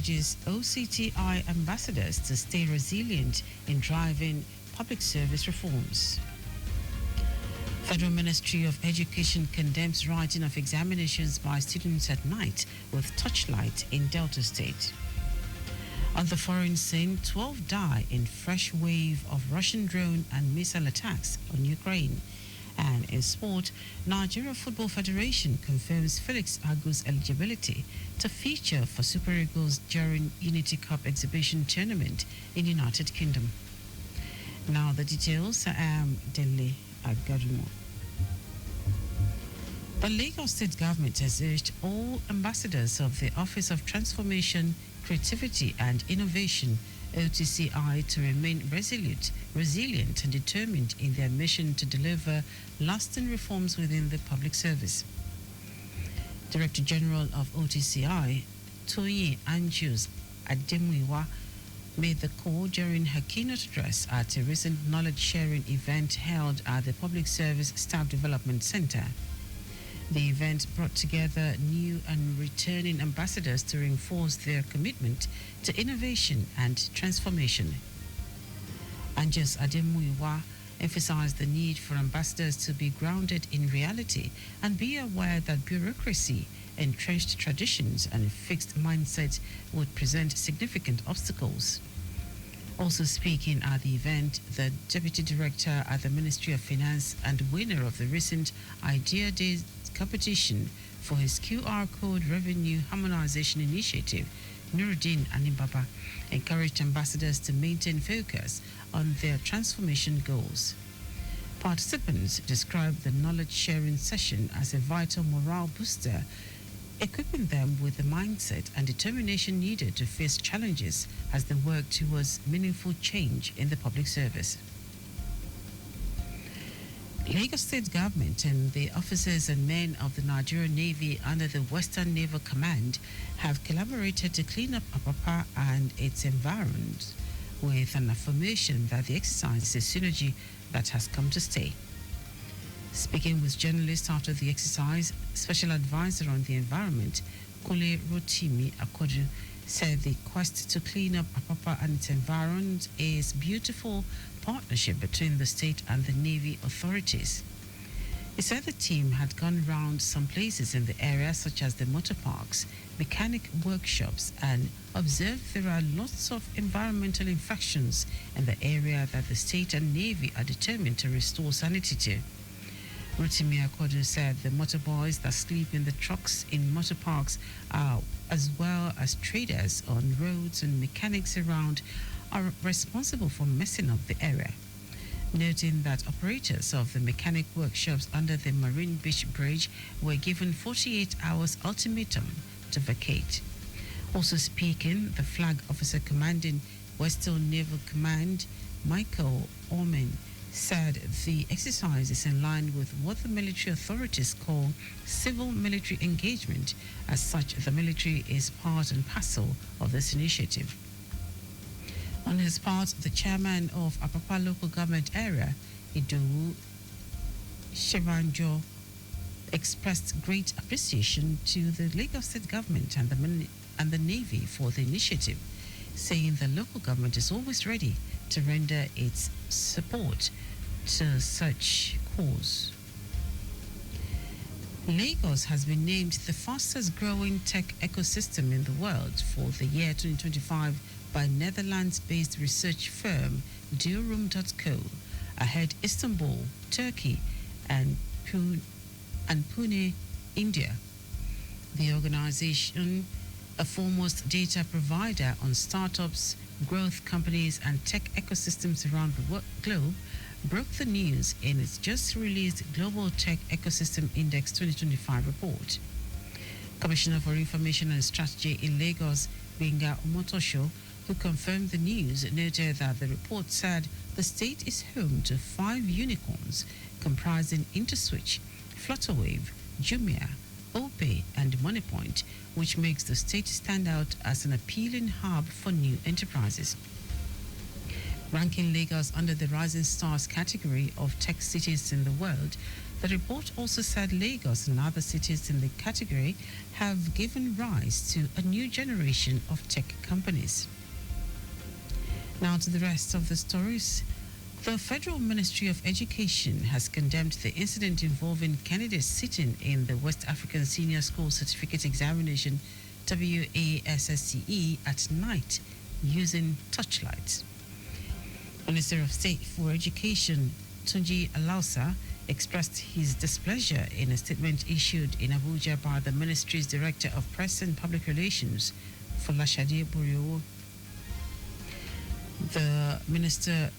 urges OCTI ambassadors to stay resilient in driving public service reforms. Federal Ministry of Education condemns writing of examinations by students at night with torchlight in Delta State. On the foreign scene, 12 die in fresh wave of Russian drone and missile attacks on Ukraine. And in sport, Nigeria Football Federation confirms Felix Agu's eligibility to feature for Super Eagles during Unity Cup exhibition tournament in United Kingdom. Now the details. I am Dele Agadumo. The Lagos State government has urged all ambassadors of the Office of Transformation, Creativity and Innovation, OTCI, to remain resilient and determined in their mission to deliver lasting reforms within the public service. Director General of OTCI, Toyin Anjus Ademuiwa, made the call during her keynote address at a recent knowledge-sharing event held at the Public Service Staff Development Center. The event brought together new and returning ambassadors to reinforce their commitment to innovation and transformation. Anjus Ademuiwa emphasized the need for ambassadors to be grounded in reality and be aware that bureaucracy, entrenched traditions, and fixed mindsets would present significant obstacles. Also speaking at the event, the Deputy Director at the Ministry of Finance and winner of the recent Idea Day competition for his QR Code Revenue Harmonization Initiative, Nuruddin Anibaba, encouraged ambassadors to maintain focus on their transformation goals. Participants described the knowledge-sharing session as a vital morale booster, equipping them with the mindset and determination needed to face challenges as they work towards meaningful change in the public service. Lagos State government and the officers and men of the Nigerian Navy under the Western Naval Command have collaborated to clean up Apapa and its environment, with an affirmation that the exercise is a synergy that has come to stay. Speaking with journalists after the exercise, Special Advisor on the Environment, Kule Rotimi Akodu, said the quest to clean up Apapa and its environment is beautiful partnership between the state and the Navy authorities. He said the team had gone round some places in the area such as the motor parks, mechanic workshops, and observed there are lots of environmental infections in the area that the state and Navy are determined to restore sanity to. Rotimi Akodu said the motorboys that sleep in the trucks in motor parks are, as well as traders on roads and mechanics around, are responsible for messing up the area, noting that operators of the mechanic workshops under the Marine Beach Bridge were given 48 hours ultimatum to vacate. Also speaking, the flag officer commanding Western Naval Command, Michael Orman, said the exercise is in line with what the military authorities call civil-military engagement. As such, the military is part and parcel of this initiative. On his part, the chairman of Apapa local government area, Idowu Shevanjo, expressed great appreciation to the Lagos State government and the Navy for the initiative, saying the local government is always ready to render its support to such cause. Lagos has been named the fastest growing tech ecosystem in the world for the year 2025 by Netherlands-based research firm Dealroom.co, ahead Istanbul, Turkey, and Pune, India. The organization, a foremost data provider on startups, growth companies, and tech ecosystems around the globe, broke the news in its just released Global Tech Ecosystem Index 2025 report. Commissioner for Information and Strategy in Lagos, Benga Omotosho, who confirmed the news, noted that the report said the state is home to 5 unicorns comprising InterSwitch, Flutterwave, Jumia, Opay, and MoneyPoint, which makes the state stand out as an appealing hub for new enterprises. Ranking Lagos under the Rising Stars category of tech cities in the world, The report also said Lagos and other cities in the category have given rise to a new generation of tech companies. Now to the rest of the stories. The Federal Ministry of Education has condemned the incident involving candidates sitting in the West African Senior School Certificate Examination WASSCE at night using touchlights. Minister of State for Education Tunji Alausa expressed his displeasure in a statement issued in Abuja by the ministry's Director of Press and Public Relations, Folashade Buriowo. The minister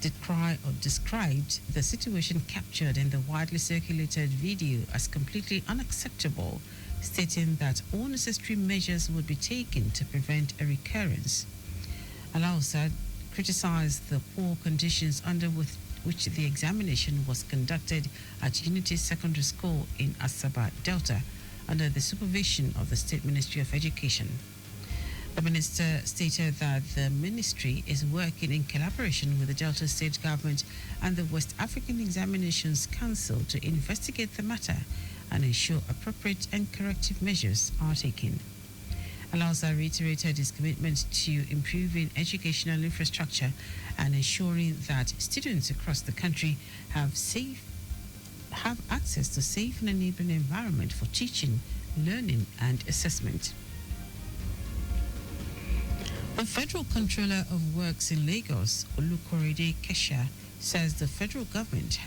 described the situation captured in the widely circulated video as completely unacceptable, stating that all necessary measures would be taken to prevent a recurrence. Alausa criticized the poor conditions under which the examination was conducted at Unity Secondary School in Asaba Delta under the supervision of the State Ministry of Education. The minister stated that the ministry is working in collaboration with the Delta State government and the West African Examinations Council to investigate the matter and ensure appropriate and corrective measures are taken. Alausa reiterated his commitment to improving educational infrastructure and ensuring that students across the country have access to safe and enabling environment for teaching, learning and assessment. The Federal Controller of Works in Lagos, Olukorede Kesha, says the federal government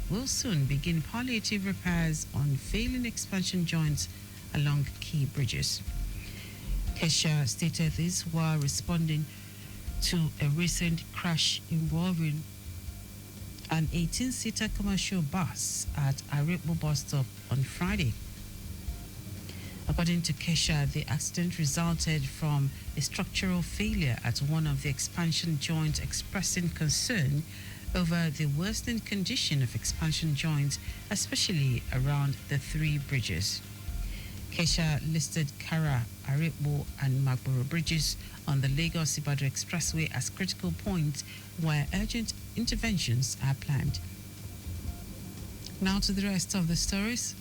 will soon begin palliative repairs on failing expansion joints along key bridges. Kesha stated this while responding to a recent crash involving an 18-seater commercial bus at Arepo bus stop on Friday. According to Kesha, the accident resulted from a structural failure at one of the expansion joints, expressing concern over the worsening condition of expansion joints, especially around the three bridges. Kesha listed Kara, Arepo and Magboro bridges on the Lagos-Ibadan Expressway as critical points where urgent interventions are planned. Now to the rest of the stories.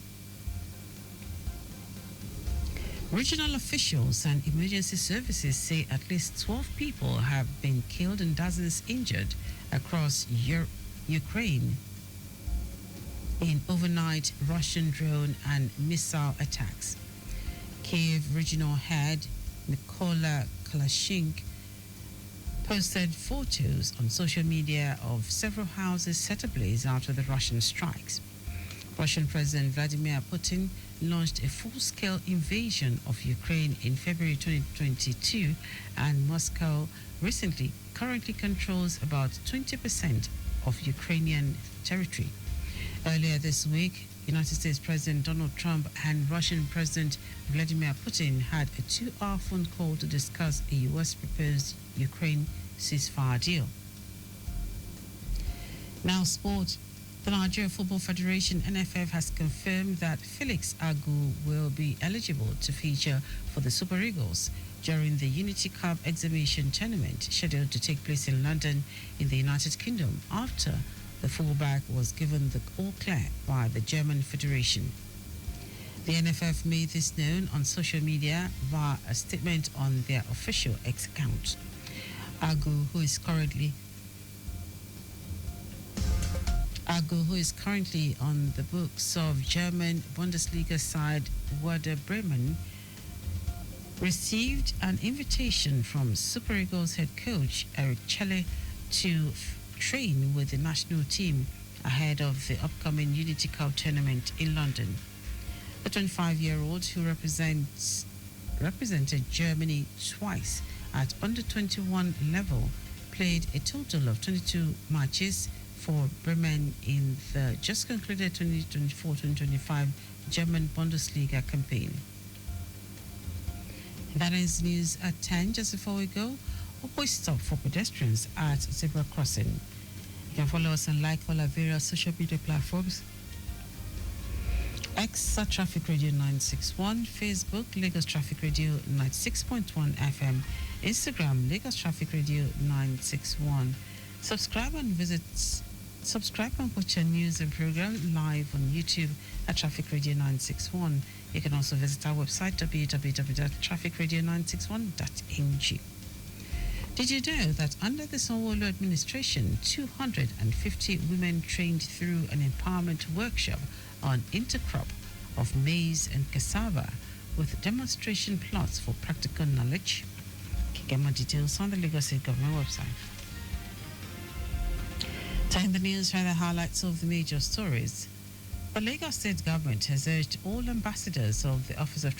Regional officials and emergency services say at least 12 people have been killed and dozens injured across Ukraine in overnight Russian drone and missile attacks. Kiev regional head Mykola Kalashnik posted photos on social media of several houses set ablaze after the Russian strikes. Russian President Vladimir Putin launched a full-scale invasion of Ukraine in February 2022, and Moscow currently controls about 20% of Ukrainian territory. Earlier this week, United States President Donald Trump and Russian President Vladimir Putin had a 2-hour phone call to discuss a U.S. proposed Ukraine ceasefire deal. Now, sport. The Nigeria Football Federation (NFF) has confirmed that Felix Agu will be eligible to feature for the Super Eagles during the Unity Cup exhibition tournament scheduled to take place in London in the United Kingdom after the fullback was given the all clear by the German Federation. The NFF made this known on social media via a statement on their official X account. Agu, who is currently on the books of German Bundesliga side Werder Bremen, received an invitation from Super Eagles head coach Eric Chelle to train with the national team ahead of the upcoming Unity Cup tournament in London. The 25-year-old, who represented Germany twice at under-21 level, played a total of 22 matches for Bremen in the just concluded 2024-2025 German Bundesliga campaign. That is news at 10. Just before we go, always stop for pedestrians at zebra crossing. You can follow us and like all our various social media platforms. X at Traffic Radio 961, Facebook Lagos Traffic Radio 96.1 FM, Instagram Lagos Traffic Radio 961. Subscribe and visit Subscribe and watch our news and program live on YouTube at Traffic Radio 961. You can also visit our website www.trafficradio961.ng. Did you know that under the Sanwo-Olu administration, 250 women trained through an empowerment workshop on intercrop of maize and cassava with demonstration plots for practical knowledge? You can get more details on the Lagos State Government website. In the news, are the highlights of the major stories. The Lagos State Government has urged all ambassadors of the Office of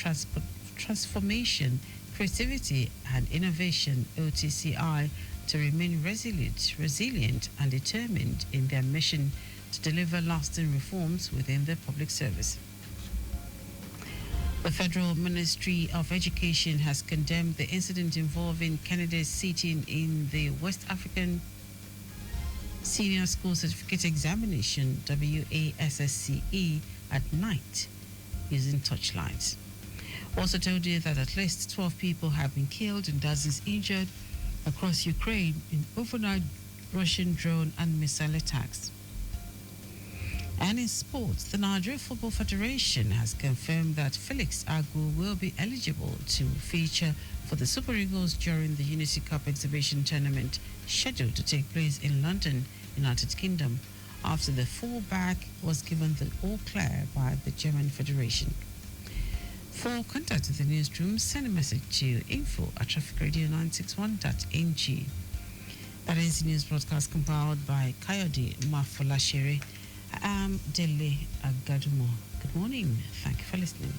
Transformation, Creativity and Innovation, OTCI, to remain resilient and determined in their mission to deliver lasting reforms within the public service. The Federal Ministry of Education has condemned the incident involving candidates sitting in the West African Senior School Certificate Examination, WASSCE, at night using torchlights. Also told you that at least 12 people have been killed and dozens injured across Ukraine in overnight Russian drone and missile attacks. And in sports, the Nigeria Football Federation has confirmed that Felix Agu will be eligible to feature for the Super Eagles during the Unity Cup exhibition tournament scheduled to take place in London, United Kingdom, after the fullback was given the all clear by the German Federation. For contact with the newsroom, send a message to info@trafficradio961.ng. That is the news broadcast compiled by Kayode Mafolashere. I am Dele Agadumo. Good morning. Thank you for listening.